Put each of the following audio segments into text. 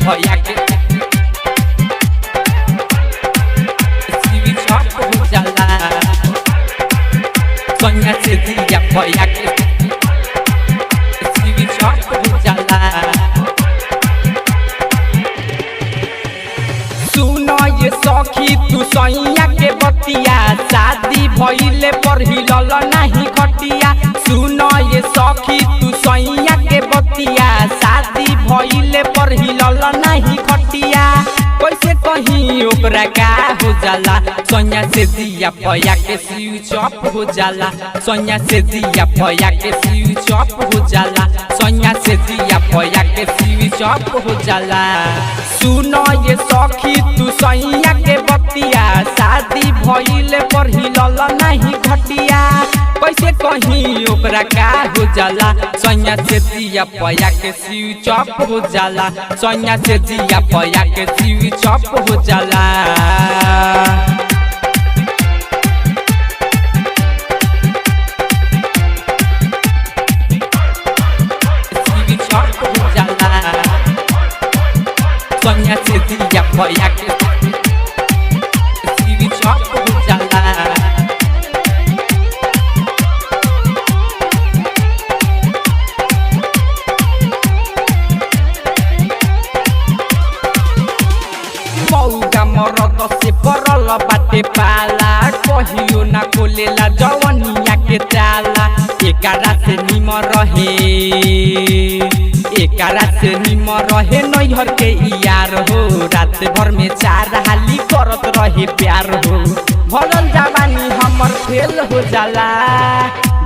भैया के switch off हो जाला सोनिया से दिया भैया के स्विच ऑफ हो जाला। सुनो ये सखी तू सैया के बतिया शादी भइले पर हिलल नहीं खटिया। सुनो ये सखी तू सैया के बतिया शादी भइले पर हिलल नहीं खटिया। कैसे कहीं ओकरा का हो जाला सोनिया से दिया भैया के स्विच ऑफ हो जाला सोनिया से दिया भैया के स्विच ऑफ हो जाला सोनिया से दिया भैया के स्विच ऑफ हो जाला। सुनो ये सखी तू सैया के बतिया शादी भइले पर हिलल नहीं घटिया। कैसे कहीं ओकरा का हो जाला सोनिया से दिया भैया के स्विच ऑफ हो जाला सोनिया से दिया भैया के स्विच ऑफ हो जाला। स्विच ऑफ हो जाला सोनिया से दिया भैया के स्विच ऑफ हो जाला। मौका मरद से पड़ल बाटे पाला कहियो ना खोलेला जवनिया के ताला। एकरा से निमर रहे एकरा से निमर रहे नैहर के यार हो रात भर में 4 हाली करत रहे प्यार हो। भरल जवानी हमर फेल हो जाला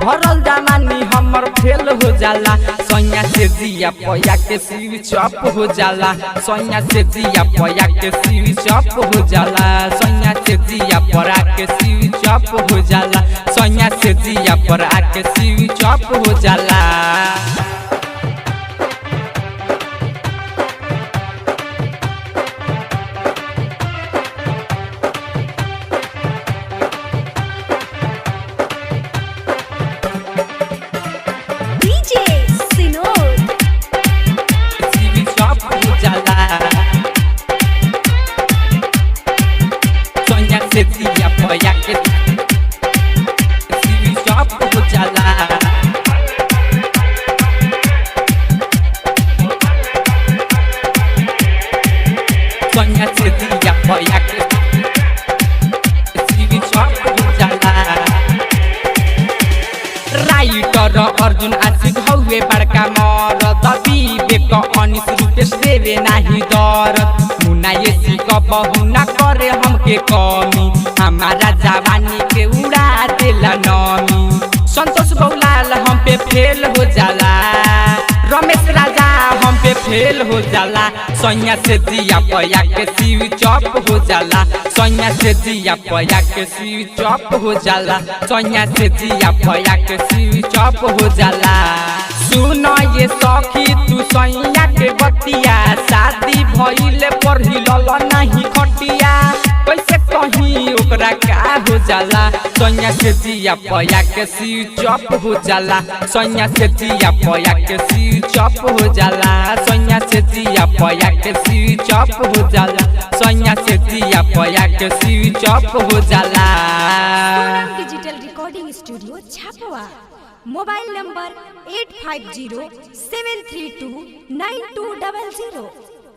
भरल जवानी हमर फेल हो जाला सोनिया से दिया भैया के स्विच ऑफ हो जाला सोनिया से दिया भैया के स्विच ऑफ हो जाला सोनिया से दिया परा के स्विच ऑफ हो जाला सोनिया से दिया परा के स्विच ऑफ हो जाला। से दिया भैया के स्विच ऑफ हो जाला सोनिया से दिया भैया के स्विच ऑफ हो जाला। राइटर अर्जुन आशिक हौवे बड़का मरद विवेक अनिस रूपेश देवे नाही दरद मुन्ना ये सिक बहुना करे हमके कमी हमारा जवानी के उड़ा देला नमी। संतोष बौलाल हम पे फेल हो जाला रमेश राजा हम पे फेल हो जाला सोनिया से दिया भैया के स्विच ऑफ हो जाला सोनिया से दिया भैया के स्विच ऑफ हो जाला सोनिया से दिया भैया के स्विच ऑफ हो जाला। सुनो ये सखी तू सैया के बतिया शादी भइले पर हिलल नहीं खटिया। कैसे कहीं ओकरा का हो जाला सोनिया से दिया भैया के स्विच ऑफ हो जाला सोनिया से दिया भैया के स्विच ऑफ हो जाला सोनिया से दिया भैया के स्विच ऑफ हो जाला सोनिया से दिया भैया के स्विच ऑफ हो जाला। डिजिटल रिकॉर्डिंग स्टूडियो छापवा मोबाइल नंबर 8507329200।